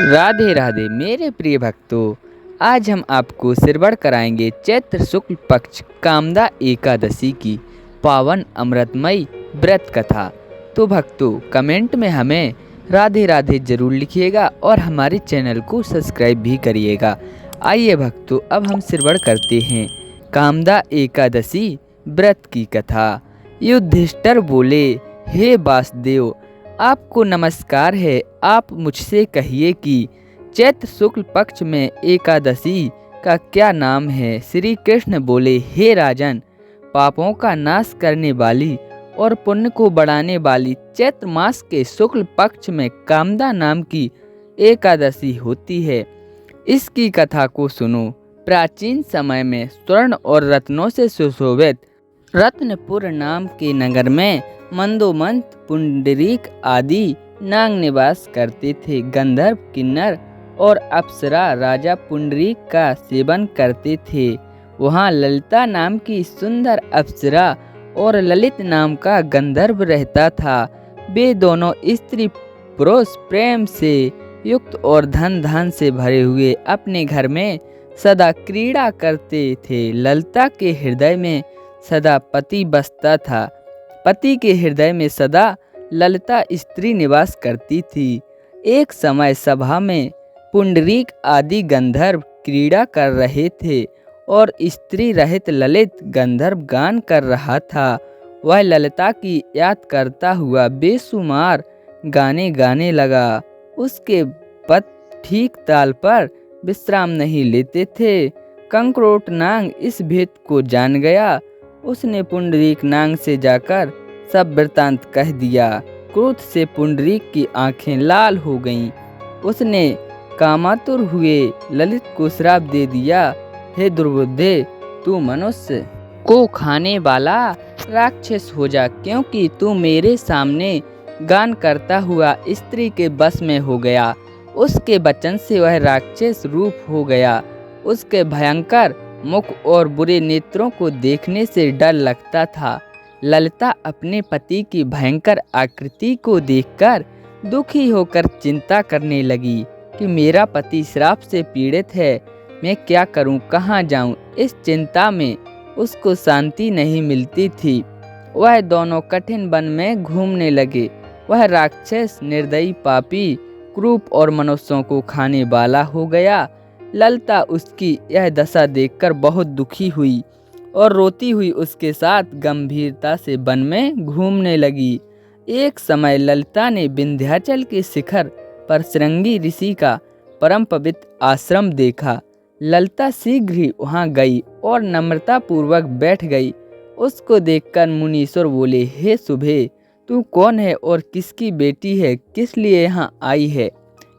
राधे राधे मेरे प्रिय भक्तों। आज हम आपको श्रवण कराएंगे चैत्र शुक्ल पक्ष कामदा एकादशी की पावन अमृतमयी व्रत कथा। तो भक्तों कमेंट में हमें राधे राधे जरूर लिखिएगा और हमारे चैनल को सब्सक्राइब भी करिएगा। आइए भक्तों अब हम श्रवण करते हैं कामदा एकादशी व्रत की कथा। युधिष्ठिर बोले, हे वासुदेव, आपको नमस्कार है। आप मुझसे कहिए कि चैत्र शुक्ल पक्ष में एकादशी का क्या नाम है। श्री कृष्ण बोले, हे राजन, पापों का नाश करने वाली और पुण्य को बढ़ाने वाली चैत्र मास के शुक्ल पक्ष में कामदा नाम की एकादशी होती है। इसकी कथा को सुनो। प्राचीन समय में स्वर्ण और रत्नों से सुशोभित रत्नपुर नाम के नगर में मंदोमंत, पुंडरीक आदि नाग निवास करते थे। गंधर्व, किन्नर और अप्सरा राजा पुंडरीक का सेवन करते थे। वहाँ ललिता नाम की सुंदर अप्सरा और ललित नाम का गंधर्व रहता था। वे दोनों स्त्री पुरुष प्रेम से युक्त और धन धान से भरे हुए अपने घर में सदा क्रीड़ा करते थे। ललिता के हृदय में सदा पति बसता था। पति के हृदय में सदा ललिता स्त्री निवास करती थी। एक समय सभा में पुंडरीक आदि गंधर्व क्रीड़ा कर रहे थे और स्त्री रहित ललित गंधर्व गान कर रहा था। वह ललिता की याद करता हुआ बेशुमार गाने गाने लगा। उसके पद ठीक ताल पर विश्राम नहीं लेते थे। कंकरोट नाग इस भेद को जान गया। उसने पुंडरीक नाग से जाकर सब वृतांत कह दिया। क्रोध से पुंडरीक की आंखें लाल हो गईं। उसने कामातुर हुए ललित को श्राप दे दिया, हे दुर्बुद्धे, तू मनुष्य को खाने वाला राक्षस हो जा, क्योंकि तू मेरे सामने गान करता हुआ स्त्री के बस में हो गया। उसके वचन से वह राक्षस रूप हो गया। उसके भयंकर मुख और बुरे नेत्रों को देखने से डर लगता था। ललिता अपने पति की भयंकर आकृति को देखकर दुखी होकर चिंता करने लगी कि मेरा पति श्राप से पीड़ित है, मैं क्या करूं, कहां जाऊं। इस चिंता में उसको शांति नहीं मिलती थी। वह दोनों कठिन वन में घूमने लगे। वह राक्षस निर्दयी, पापी, क्रूप और मनुष्यों को खाने वाला हो गया। ललिता उसकी यह दशा देखकर बहुत दुखी हुई और रोती हुई उसके साथ गंभीरता से वन में घूमने लगी। एक समय ललिता ने विंध्याचल के शिखर पर श्रृंगी ऋषि का परम पवित्र आश्रम देखा। ललिता शीघ्र ही वहां गई और नम्रता पूर्वक बैठ गई। उसको देखकर मुनीश्वर बोले, हे शुभे, तू कौन है और किसकी बेटी है, किस लिए यहाँ आई है,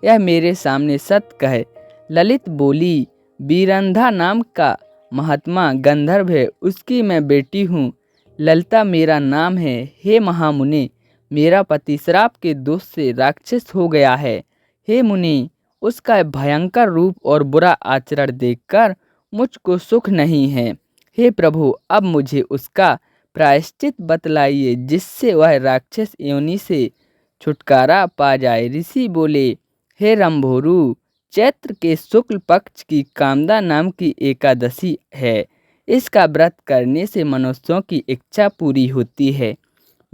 यह मेरे सामने सत्य कहे। ललित बोली, बीरंधा नाम का महात्मा गंधर्व है, उसकी मैं बेटी हूँ। ललिता मेरा नाम है। हे महामुनि, मेरा पति श्राप के दोष से राक्षस हो गया है। हे मुनि, उसका भयंकर रूप और बुरा आचरण देखकर मुझको सुख नहीं है। हे प्रभु, अब मुझे उसका प्रायश्चित बतलाइए, जिससे वह राक्षस योनि से छुटकारा पा जाए। ऋषि बोले, हे रंभोरु, चैत्र के शुक्ल पक्ष की कामदा नाम की एकादशी है। इसका व्रत करने से मनुष्यों की इच्छा पूरी होती है।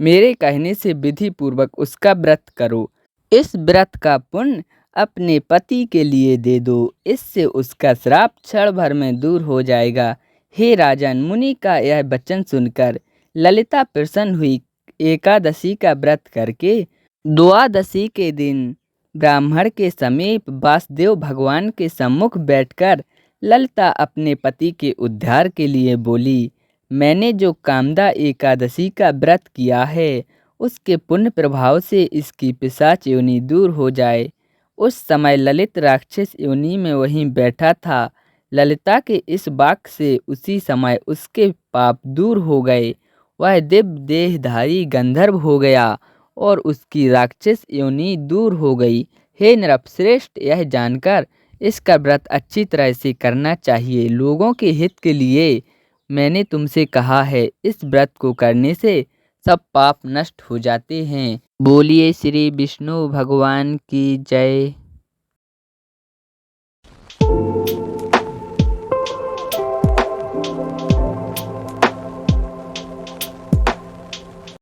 मेरे कहने से विधि पूर्वक उसका व्रत करो। इस व्रत का पुण्य अपने पति के लिए दे दो, इससे उसका श्राप क्षण भर में दूर हो जाएगा। हे राजन, मुनि का यह वचन सुनकर ललिता प्रसन्न हुई। एकादशी का व्रत करके द्वादशी के दिन ब्राह्मण के समीप वासुदेव भगवान के सम्मुख बैठकर ललिता अपने पति के उद्धार के लिए बोली, मैंने जो कामदा एकादशी का व्रत किया है, उसके पुण्य प्रभाव से इसकी पिशाच योनि दूर हो जाए। उस समय ललित राक्षस योनि में वहीं बैठा था। ललिता के इस वाक्य से उसी समय उसके पाप दूर हो गए। वह दिव्य देहधारी गंधर्व हो गया और उसकी राक्षस योनि दूर हो गई। हे नृपश्रेष्ठ, यह जानकर इसका व्रत अच्छी तरह से करना चाहिए। लोगों के हित के लिए मैंने तुमसे कहा है। इस व्रत को करने से सब पाप नष्ट हो जाते हैं। बोलिए श्री विष्णु भगवान की जय।